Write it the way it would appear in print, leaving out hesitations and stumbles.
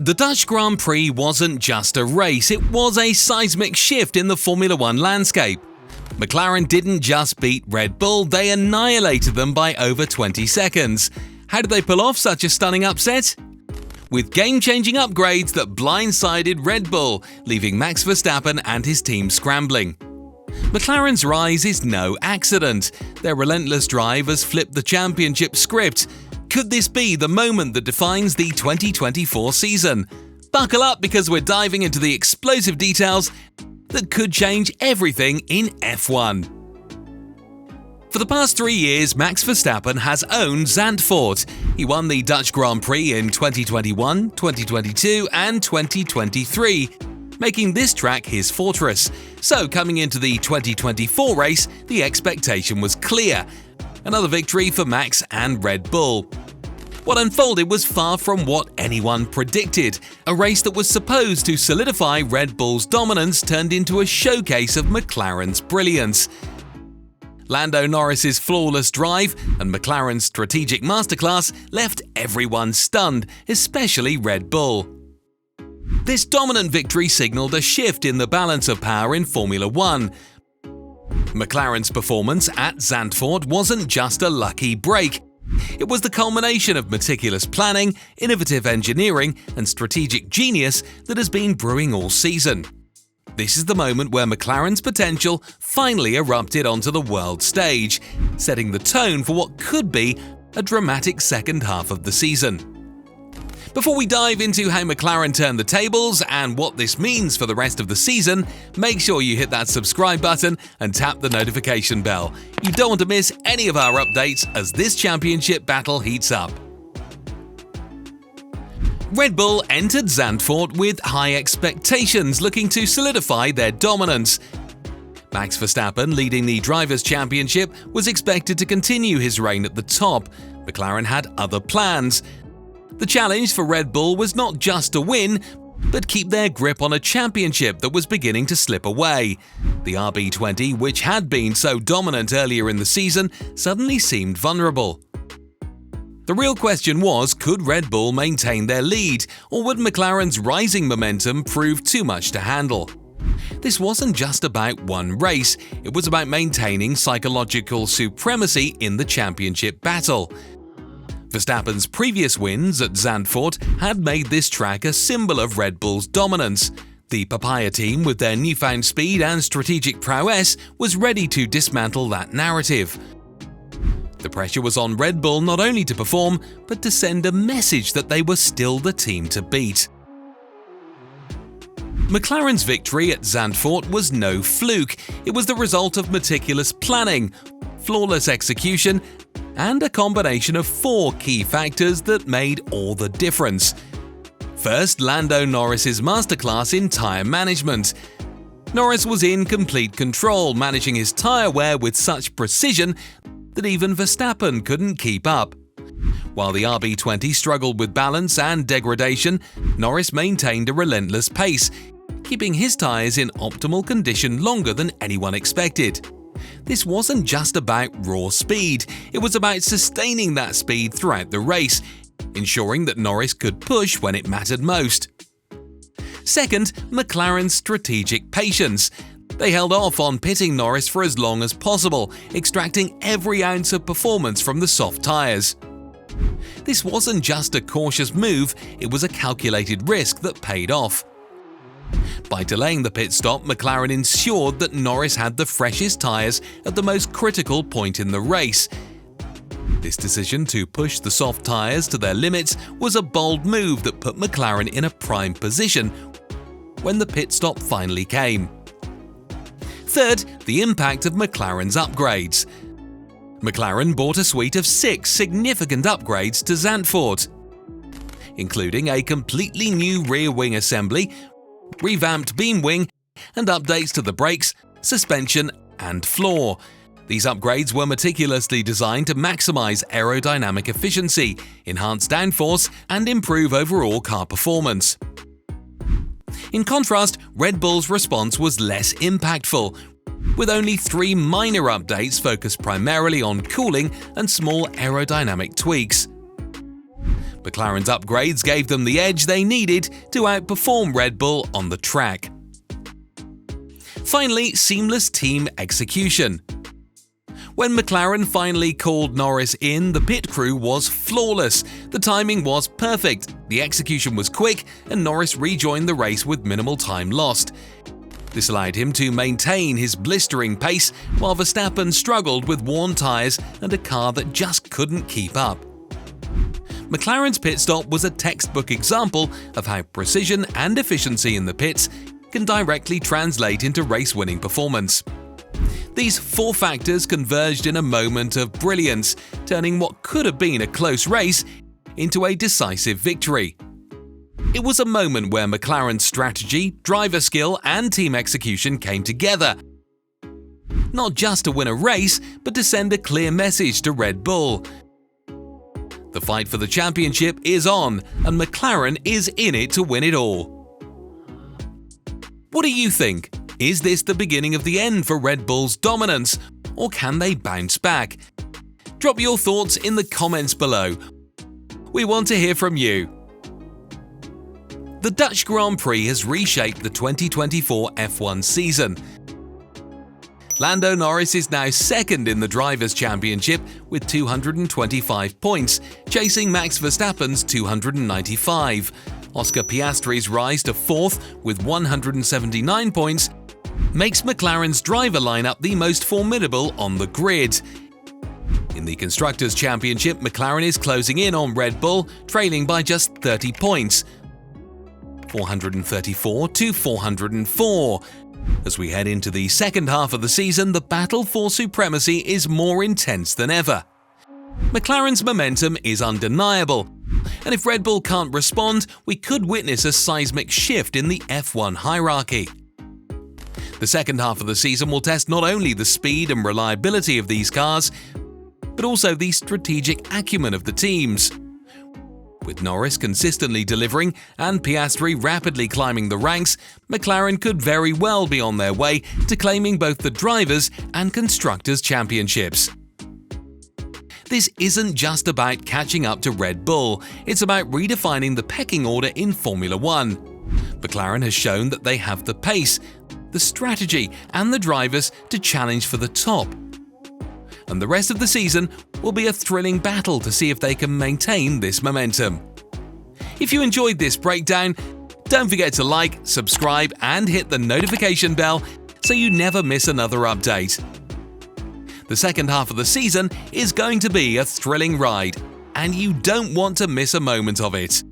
The Dutch Grand Prix wasn't just a race, it was a seismic shift in the Formula One landscape. McLaren didn't just beat Red Bull, they annihilated them by over 20 seconds. How did they pull off such a stunning upset? With game-changing upgrades that blindsided Red Bull, leaving Max Verstappen and his team scrambling. McLaren's rise is no accident. Their relentless drive has flipped the championship script. Could this be the moment that defines the 2024 season? Buckle up because we're diving into the explosive details that could change everything in F1. For the past 3 years, Max Verstappen has owned Zandvoort. He won the Dutch Grand Prix in 2021, 2022 and 2023, making this track his fortress. So coming into the 2024 race, the expectation was clear. Another victory for Max and Red Bull. What unfolded was far from what anyone predicted. A race that was supposed to solidify Red Bull's dominance turned into a showcase of McLaren's brilliance. Lando Norris's flawless drive and McLaren's strategic masterclass left everyone stunned, especially Red Bull. This dominant victory signaled a shift in the balance of power in Formula One. McLaren's performance at Zandvoort wasn't just a lucky break. It was the culmination of meticulous planning, innovative engineering, and strategic genius that has been brewing all season. This is the moment where McLaren's potential finally erupted onto the world stage, setting the tone for what could be a dramatic second half of the season. Before we dive into how McLaren turned the tables and what this means for the rest of the season, make sure you hit that subscribe button and tap the notification bell. You don't want to miss any of our updates as this championship battle heats up. Red Bull entered Zandvoort with high expectations, looking to solidify their dominance. Max Verstappen, leading the Drivers' Championship, was expected to continue his reign at the top. McLaren had other plans. The challenge for Red Bull was not just to win, but keep their grip on a championship that was beginning to slip away. The RB20, which had been so dominant earlier in the season, suddenly seemed vulnerable. The real question was, could Red Bull maintain their lead, or would McLaren's rising momentum prove too much to handle? This wasn't just about one race, it was about maintaining psychological supremacy in the championship battle. Verstappen's previous wins at Zandvoort had made this track a symbol of Red Bull's dominance. The Papaya team, with their newfound speed and strategic prowess, was ready to dismantle that narrative. The pressure was on Red Bull not only to perform, but to send a message that they were still the team to beat. McLaren's victory at Zandvoort was no fluke. It was the result of meticulous planning, flawless execution, and a combination of 4 key factors that made all the difference. First, Lando Norris's masterclass in tyre management. Norris was in complete control, managing his tyre wear with such precision that even Verstappen couldn't keep up. While the RB20 struggled with balance and degradation, Norris maintained a relentless pace, keeping his tyres in optimal condition longer than anyone expected. This wasn't just about raw speed, it was about sustaining that speed throughout the race, ensuring that Norris could push when it mattered most. Second, McLaren's strategic patience. They held off on pitting Norris for as long as possible, extracting every ounce of performance from the soft tyres. This wasn't just a cautious move, it was a calculated risk that paid off. By delaying the pit stop, McLaren ensured that Norris had the freshest tyres at the most critical point in the race. This decision to push the soft tyres to their limits was a bold move that put McLaren in a prime position when the pit stop finally came. Third, the impact of McLaren's upgrades. McLaren bought a suite of 6 significant upgrades to Zandvoort, including a completely new rear wing assembly, revamped beam wing, and updates to the brakes, suspension, and floor. These upgrades were meticulously designed to maximize aerodynamic efficiency, enhance downforce, and improve overall car performance. In contrast, Red Bull's response was less impactful, with only 3 minor updates focused primarily on cooling and small aerodynamic tweaks. McLaren's upgrades gave them the edge they needed to outperform Red Bull on the track. Finally, seamless team execution. When McLaren finally called Norris in, the pit crew was flawless. The timing was perfect, the execution was quick, and Norris rejoined the race with minimal time lost. This allowed him to maintain his blistering pace, while Verstappen struggled with worn tyres and a car that just couldn't keep up. McLaren's pit stop was a textbook example of how precision and efficiency in the pits can directly translate into race-winning performance. These four factors converged in a moment of brilliance, turning what could have been a close race into a decisive victory. It was a moment where McLaren's strategy, driver skill, and team execution came together, not just to win a race, but to send a clear message to Red Bull. The fight for the championship is on, and McLaren is in it to win it all. What do you think? Is this the beginning of the end for Red Bull's dominance, or can they bounce back? Drop your thoughts in the comments below. We want to hear from you. The Dutch Grand Prix has reshaped the 2024 F1 season. Lando Norris is now second in the Drivers' Championship with 225 points, chasing Max Verstappen's 295. Oscar Piastri's rise to fourth with 179 points makes McLaren's driver lineup the most formidable on the grid. In the Constructors' Championship, McLaren is closing in on Red Bull, trailing by just 30 points, 434 to 404. As we head into the second half of the season, the battle for supremacy is more intense than ever. McLaren's momentum is undeniable, and if Red Bull can't respond, we could witness a seismic shift in the F1 hierarchy. The second half of the season will test not only the speed and reliability of these cars, but also the strategic acumen of the teams. With Norris consistently delivering and Piastri rapidly climbing the ranks, McLaren could very well be on their way to claiming both the Drivers' and Constructors' Championships. This isn't just about catching up to Red Bull, it's about redefining the pecking order in Formula One. McLaren has shown that they have the pace, the strategy, and the drivers to challenge for the top. And the rest of the season will be a thrilling battle to see if they can maintain this momentum. If you enjoyed this breakdown, don't forget to like, subscribe, and hit the notification bell so you never miss another update. The second half of the season is going to be a thrilling ride, and you don't want to miss a moment of it.